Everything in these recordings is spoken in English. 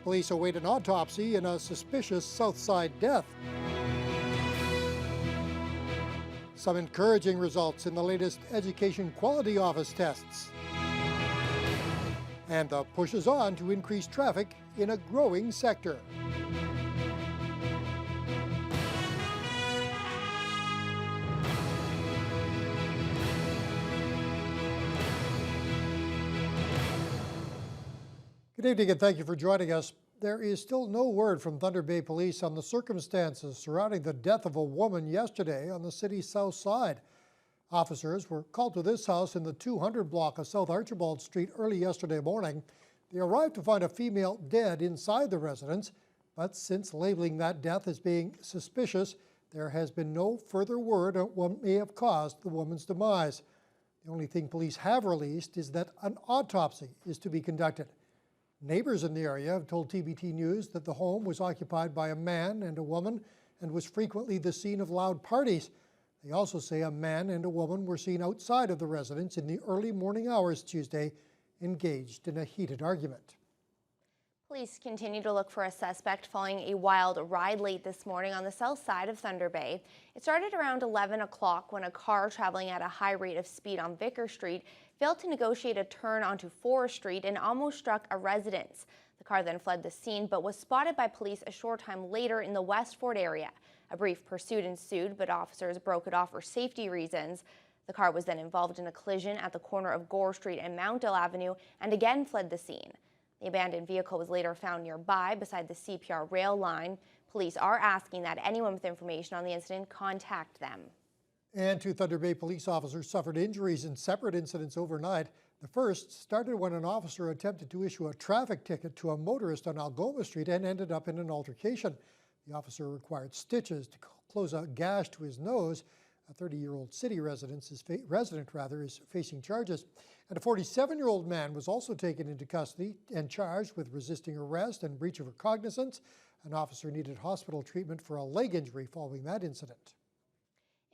Police await an autopsy in a suspicious Southside death. Some encouraging results in the latest Education Quality Office tests. And the push is on to increase traffic in a growing sector. Good evening and thank you for joining us. There is still no word from Thunder Bay Police on the circumstances surrounding the death of a woman yesterday on the city's south side. Officers were called to this house in the 200 block of South Archibald Street early yesterday morning. They arrived to find a female dead inside the residence, but since labeling that death as being suspicious, there has been no further word on what may have caused the woman's demise. The only thing police have released is that an autopsy is to be conducted. Neighbors in the area have told TBT News that the home was occupied by a man and a woman and was frequently the scene of loud parties. They also say a man and a woman were seen outside of the residence in the early morning hours Tuesday, engaged in a heated argument. Police continue to look for a suspect following a wild ride late this morning on the south side of Thunder Bay. It started around 11 o'clock when a car traveling at a high rate of speed on Vicker Street failed to negotiate a turn onto Forest Street and almost struck a residence. The car then fled the scene but was spotted by police a short time later in the Westford area. A brief pursuit ensued, but officers broke it off for safety reasons. The car was then involved in a collision at the corner of Gore Street and Mountville Avenue and again fled the scene. The abandoned vehicle was later found nearby beside the CPR rail line. Police are asking that anyone with information on the incident contact them. And two Thunder Bay police officers suffered injuries in separate incidents overnight. The first started when an officer attempted to issue a traffic ticket to a motorist on Algoma Street and ended up in an altercation. The officer required stitches to close a gash to his nose. A 30-year-old city resident is facing charges. And a 47-year-old man was also taken into custody and charged with resisting arrest and breach of recognizance. An officer needed hospital treatment for a leg injury following that incident.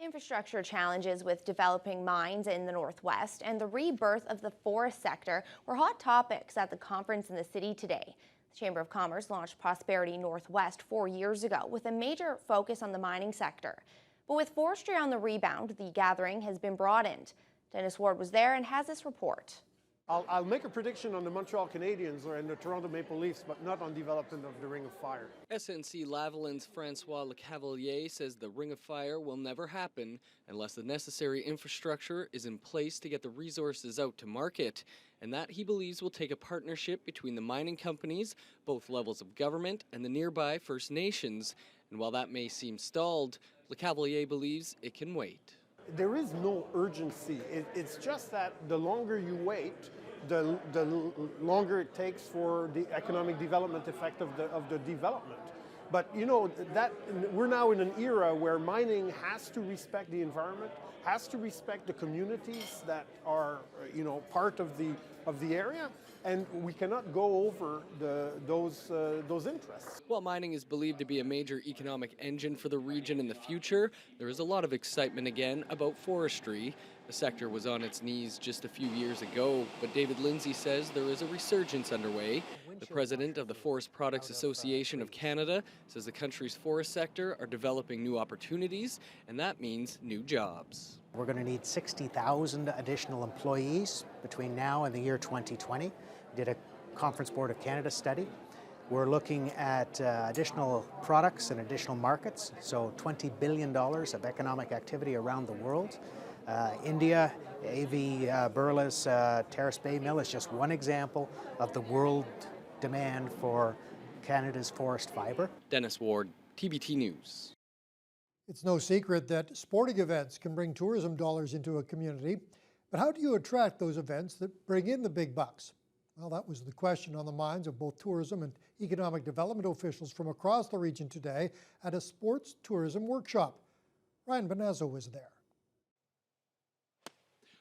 Infrastructure challenges with developing mines in the Northwest and the rebirth of the forest sector were hot topics at the conference in the city today. The Chamber of Commerce launched Prosperity Northwest 4 years ago with a major focus on the mining sector. But with forestry on the rebound, the gathering has been broadened. Dennis Ward was there and has this report. I'll make a prediction on the Montreal Canadiens and the Toronto Maple Leafs, but not on development of the Ring of Fire. SNC Lavalин's Francois Lecavalier says the Ring of Fire will never happen unless the necessary infrastructure is in place to get the resources out to market, and that he believes will take a partnership between the mining companies, both levels of government, and the nearby First Nations. And while that may seem stalled, Lecavalier believes it can wait. There is no urgency. It's just that the longer you wait, the longer it takes for the economic development effect of the development. But you know that we're now in an era where mining has to respect the environment, has to respect the communities that are part of the area, and we cannot go over those interests. While mining is believed to be a major economic engine for the region in the future, there is a lot of excitement again about forestry. The sector was on its knees just a few years ago, but David Lindsay says there is a resurgence underway. The president of the Forest Products Association of Canada says the country's forest sector are developing new opportunities, and that means new jobs. We're going to need 60,000 additional employees between now and the year 2020. We did a Conference Board of Canada study. We're looking at additional products and additional markets, so $20 billion of economic activity around the world. India, A.V. Birla's Terrace Bay Mill is just one example of the world demand for Canada's forest fiber. Dennis Ward, TBT News. It's no secret that sporting events can bring tourism dollars into a community, but how do you attract those events that bring in the big bucks? Well, that was the question on the minds of both tourism and economic development officials from across the region today at a sports tourism workshop. Ryan Bonazzo was there.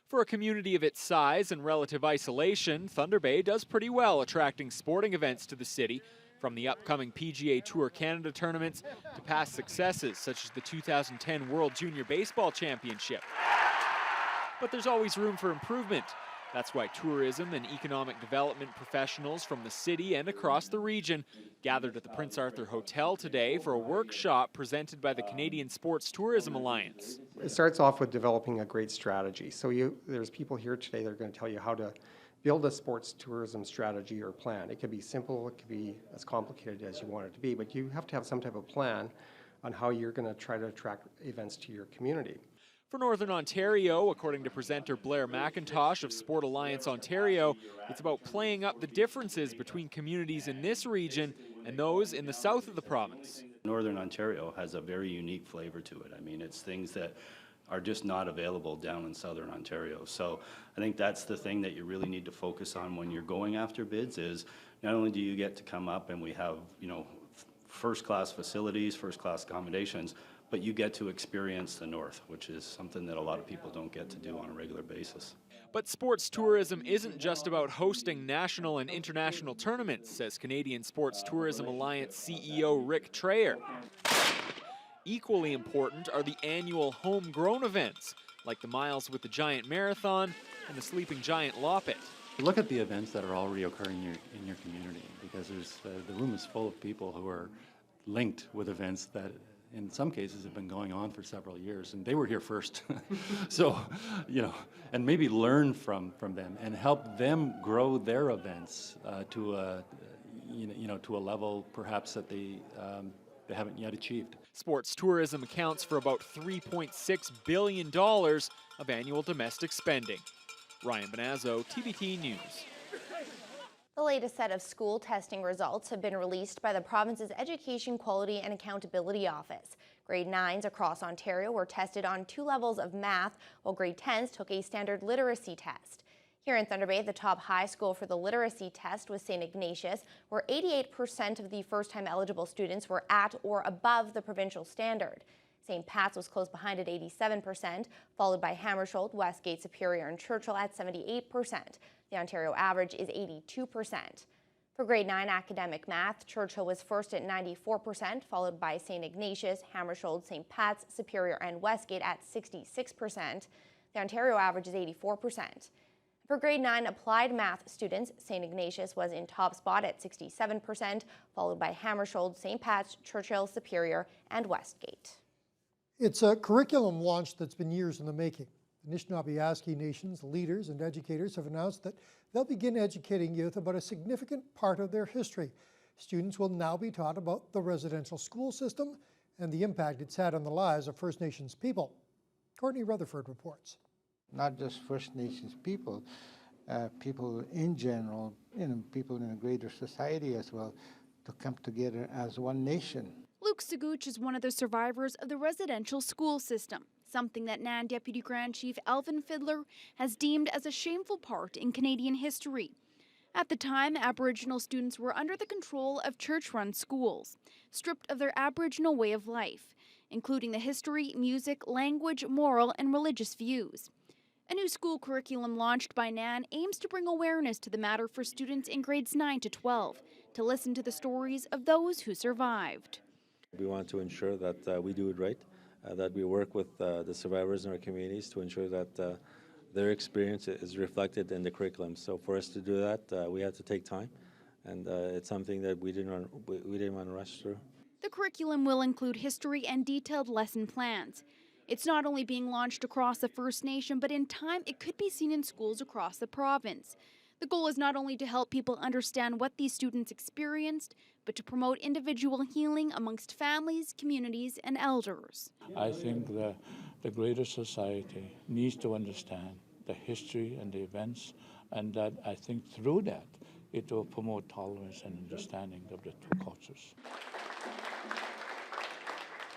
For a community of its size and relative isolation, Thunder Bay does pretty well attracting sporting events to the city, from the upcoming PGA Tour Canada tournaments to past successes such as the 2010 World Junior Baseball Championship. But there's always room for improvement. That's why tourism and economic development professionals from the city and across the region gathered at the Prince Arthur Hotel today for a workshop presented by the Canadian Sports Tourism Alliance. It starts off with developing a great strategy. So there's people here today that are going to tell you how to build a sports tourism strategy or plan. It could be simple, it could be as complicated as you want it to be, but you have to have some type of plan on how you're going to try to attract events to your community. For Northern Ontario, according to presenter Blair McIntosh of Sport Alliance Ontario, it's about playing up the differences between communities in this region and those in the south of the province. Northern Ontario has a very unique flavor to it. I mean, it's things that are just not available down in Southern Ontario. So I think that's the thing that you really need to focus on when you're going after bids is not only do you get to come up and we have, first-class facilities, first-class accommodations, but you get to experience the North, which is something that a lot of people don't get to do on a regular basis. But sports tourism isn't just about hosting national and international tournaments, says Canadian Sports Tourism Alliance CEO Rick Trayer. Equally important are the annual homegrown events, like the Miles with the Giant Marathon and the Sleeping Giant Loppet. Look at the events that are already occurring in your community, because the room is full of people who are linked with events that in some cases have been going on for several years, and they were here first. So, and maybe learn from them and help them grow their events to a level perhaps that they haven't yet achieved. Sports tourism accounts for about $3.6 billion of annual domestic spending. Ryan Bonazzo, TBT News. The latest set of school testing results have been released by the province's Education Quality and Accountability Office. Grade 9s across Ontario were tested on 2 levels of math, while grade 10s took a standard literacy test. Here in Thunder Bay, the top high school for the literacy test was St. Ignatius, where 88% of the first-time eligible students were at or above the provincial standard. St. Pat's was close behind at 87%, followed by Hammersholt, Westgate, Superior, and Churchill at 78%. The Ontario average is 82%. For grade 9 academic math, Churchill was first at 94%, followed by St. Ignatius, Hammersholt, St. Pat's, Superior, and Westgate at 66%. The Ontario average is 84%. For grade 9 applied math students, St. Ignatius was in top spot at 67%, followed by Hammersholt, St. Pat's, Churchill, Superior, and Westgate. It's a curriculum launch that's been years in the making. The Anishinaabe Nation's leaders and educators have announced that they'll begin educating youth about a significant part of their history. Students will now be taught about the residential school system and the impact it's had on the lives of First Nations people. Courtney Rutherford reports. Not just First Nations people, people in general, people in a greater society as well, to come together as one nation. Luke Seguch is one of the survivors of the residential school system, something that NAN Deputy Grand Chief Alvin Fiddler has deemed as a shameful part in Canadian history. At the time, Aboriginal students were under the control of church-run schools, stripped of their Aboriginal way of life, including the history, music, language, moral, and religious views. A new school curriculum launched by NAN aims to bring awareness to the matter for students in grades 9 to 12, to listen to the stories of those who survived. We want to ensure that we do it right, that we work with the survivors in our communities to ensure that their experience is reflected in the curriculum. So for us to do that, we had to take time, and it's something that we didn't want to rush through. The curriculum will include history and detailed lesson plans. It's not only being launched across the First Nation, but in time it could be seen in schools across the province. The goal is not only to help people understand what these students experienced, but to promote individual healing amongst families, communities, and elders. I think the greater society needs to understand the history and the events, and that I think through that it will promote tolerance and understanding of the two cultures.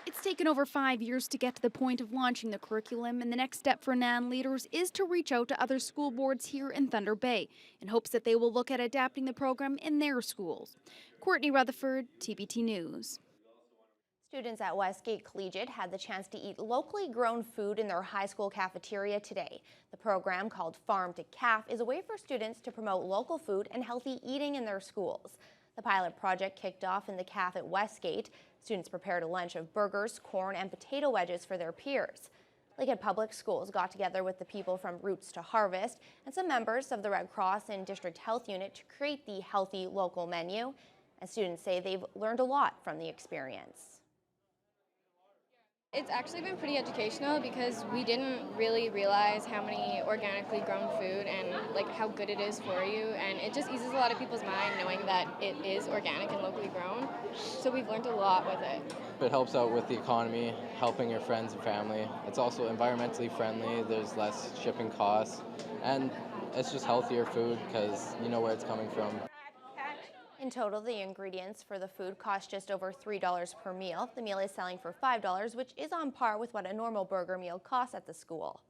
It's taken over 5 years to get to the point of launching the curriculum, and the next step for NAN leaders is to reach out to other school boards here in Thunder Bay in hopes that they will look at adapting the program in their schools. Courtney Rutherford, TBT News. Students at Westgate Collegiate had the chance to eat locally grown food in their high school cafeteria today. The program, called Farm to Caf, is a way for students to promote local food and healthy eating in their schools. The pilot project kicked off in the caf at Westgate. Students prepared a lunch of burgers, corn, and potato wedges for their peers. Lakehead Public Schools got together with the people from Roots to Harvest and some members of the Red Cross and District Health Unit to create the healthy local menu. And students say they've learned a lot from the experience. It's actually been pretty educational because we didn't really realize how many organically grown food and like how good it is for you, and it just eases a lot of people's mind knowing that it is organic and locally grown. So we've learned a lot with it. It helps out with the economy, helping your friends and family. It's also environmentally friendly, there's less shipping costs, and it's just healthier food because you know where it's coming from. In total, the ingredients for the food cost just over $3 per meal. The meal is selling for $5, which is on par with what a normal burger meal costs at the school.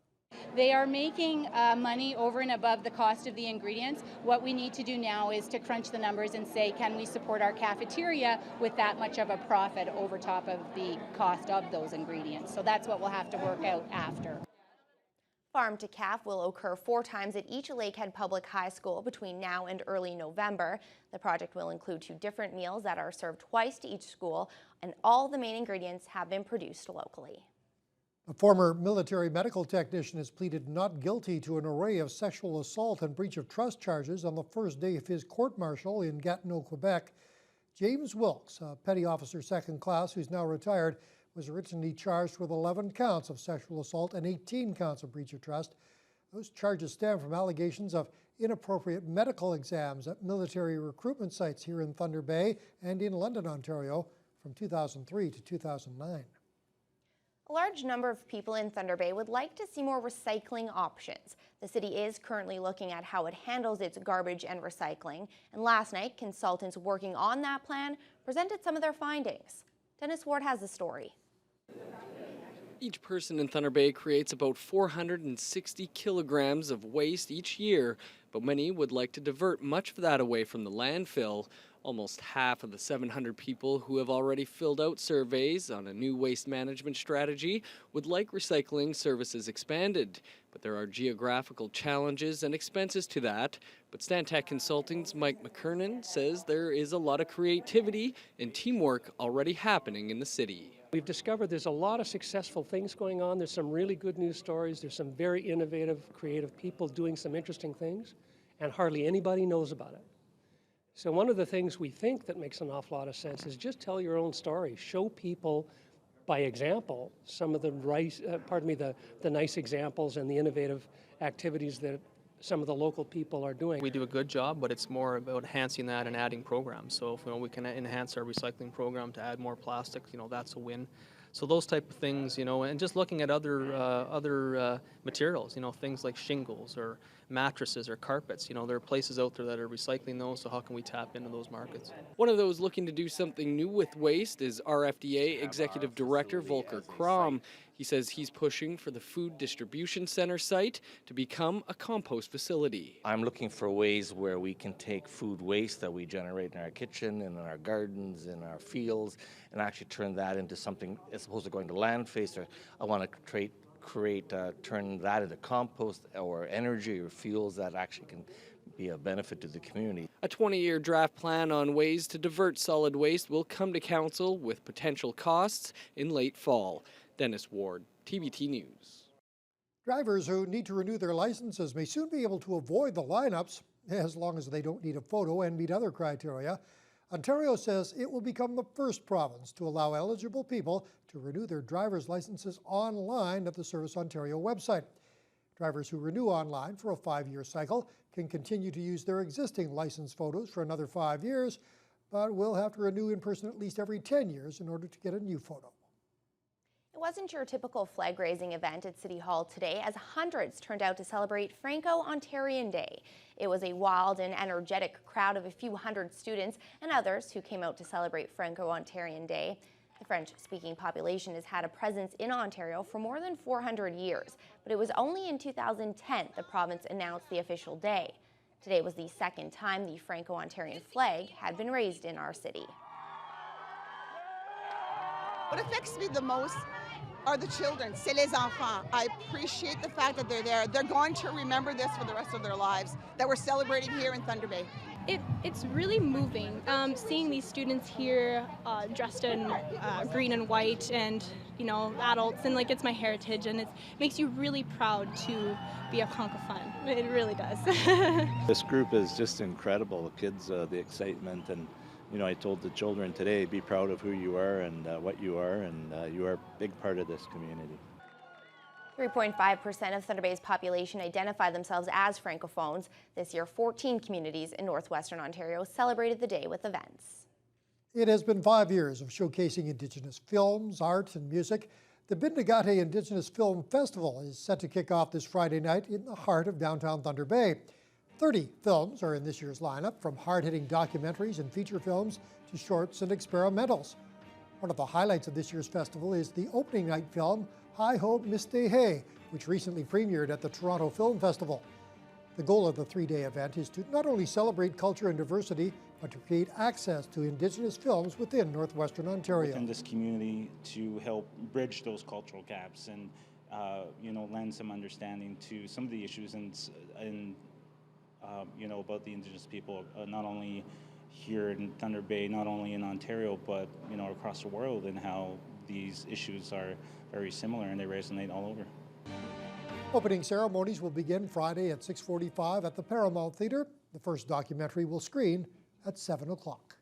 They are making money over and above the cost of the ingredients. What we need to do now is to crunch the numbers and say, can we support our cafeteria with that much of a profit over top of the cost of those ingredients? So that's what we'll have to work out after. Farm to Calf will occur 4 times at each Lakehead Public High School between now and early November. The project will include 2 different meals that are served twice to each school, and all the main ingredients have been produced locally. A former military medical technician has pleaded not guilty to an array of sexual assault and breach of trust charges on the first day of his court-martial in Gatineau, Quebec. James Wilkes, a petty officer second class who's now retired, was originally charged with 11 counts of sexual assault and 18 counts of breach of trust. Those charges stem from allegations of inappropriate medical exams at military recruitment sites here in Thunder Bay and in London, Ontario, from 2003 to 2009. A large number of people in Thunder Bay would like to see more recycling options. The city is currently looking at how it handles its garbage and recycling. And last night, consultants working on that plan presented some of their findings. Dennis Ward has the story. Each person in Thunder Bay creates about 460 kilograms of waste each year, but many would like to divert much of that away from the landfill. Almost half of the 700 people who have already filled out surveys on a new waste management strategy would like recycling services expanded. But there are geographical challenges and expenses to that. But Stantec Consulting's Mike McKernan says there is a lot of creativity and teamwork already happening in the city. We've discovered there's a lot of successful things going on. There's some really good news stories. There's some very innovative, creative people doing some interesting things, and hardly anybody knows about it. So one of the things we think that makes an awful lot of sense is just tell your own story. Show people by example some of the nice examples and the innovative activities that some of the local people are doing. We do a good job, but it's more about enhancing that and adding programs. So if we can enhance our recycling program to add more plastic, that's a win. So those type of things, and just looking at other materials, things like shingles or mattresses or carpets, there are places out there that are recycling those, so how can we tap into those markets? One of those looking to do something new with waste is RFDA Executive Director Volker Krom. He says he's pushing for the Food Distribution Center site to become a compost facility. I'm looking for ways where we can take food waste that we generate in our kitchen and in our gardens, in our fields, and actually turn that into something as opposed to going to landfill. I want to turn that into compost or energy or fuels that actually can be a benefit to the community. A 20-year draft plan on ways to divert solid waste will come to council with potential costs in late fall. Dennis Ward, TBT News. Drivers who need to renew their licenses may soon be able to avoid the lineups as long as they don't need a photo and meet other criteria. Ontario says it will become the first province to allow eligible people to renew their driver's licenses online at the Service Ontario website. Drivers who renew online for a 5-year cycle can continue to use their existing license photos for another 5 years, but will have to renew in person at least every 10 years in order to get a new photo. It wasn't your typical flag-raising event at City Hall today, as hundreds turned out to celebrate Franco-Ontarian Day. It was a wild and energetic crowd of a few hundred students and others who came out to celebrate Franco-Ontarian Day. The French-speaking population has had a presence in Ontario for more than 400 years, but it was only in 2010 the province announced the official day. Today was the second time the Franco-Ontarian flag had been raised in our city. What affects me the most are the children, c'est les enfants. I appreciate the fact that they're there. They're going to remember this for the rest of their lives, that we're celebrating here in Thunder Bay. It's really moving seeing these students here dressed in green and white, and adults, and like it's my heritage, and it makes you really proud to be a Francophone. It really does. This group is just incredible. The kids, the excitement, and I told the children today, be proud of who you are and what you are, and you are a big part of this community. 3.5% of Thunder Bay's population identify themselves as Francophones. This year, 14 communities in northwestern Ontario celebrated the day with events. It has been 5 years of showcasing Indigenous films, art, and music. The Bindagate Indigenous Film Festival is set to kick off this Friday night in the heart of downtown Thunder Bay. 30 films are in this year's lineup, from hard-hitting documentaries and feature films to shorts and experimentals. One of the highlights of this year's festival is the opening night film, Hi Ho Miste Hey, which recently premiered at the Toronto Film Festival. The goal of the 3-day event is to not only celebrate culture and diversity, but to create access to Indigenous films within northwestern Ontario. Within this community, to help bridge those cultural gaps and lend some understanding to some of the issues and about the Indigenous people, not only here in Thunder Bay, not only in Ontario, but across the world, and how these issues are very similar and they resonate all over. Opening ceremonies will begin Friday at 6:45 at the Paramount Theatre. The first documentary will screen at 7 o'clock.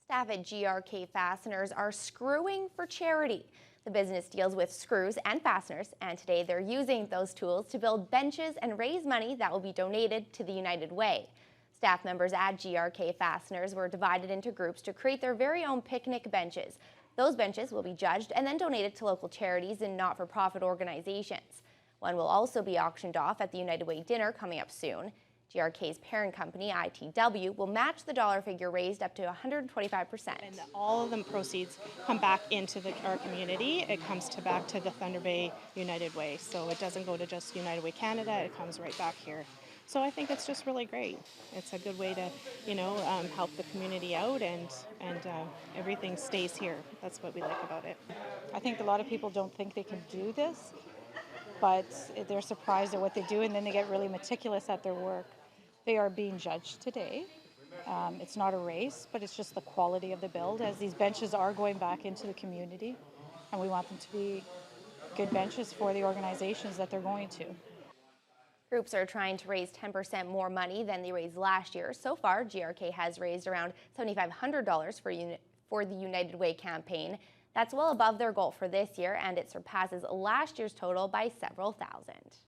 Staff at GRK Fasteners are screwing for charity. The business deals with screws and fasteners, and today they're using those tools to build benches and raise money that will be donated to the United Way. Staff members at GRK Fasteners were divided into groups to create their very own picnic benches. Those benches will be judged and then donated to local charities and not-for-profit organizations. One will also be auctioned off at the United Way dinner coming up soon. GRK's parent company, ITW, will match the dollar figure raised up to 125%. And all of the proceeds come back into our community. It comes back to the Thunder Bay United Way. So it doesn't go to just United Way Canada, it comes right back here. So I think it's just really great. It's a good way to, help the community out, and everything stays here. That's what we like about it. I think a lot of people don't think they can do this, but they're surprised at what they do, and then they get really meticulous at their work. They are being judged today. It's not a race, but it's just the quality of the build, as these benches are going back into the community, and we want them to be good benches for the organizations that they're going to. Groups are trying to raise 10% more money than they raised last year. So far, GRK has raised around $7,500 for the United Way campaign. That's well above their goal for this year, and it surpasses last year's total by several thousand.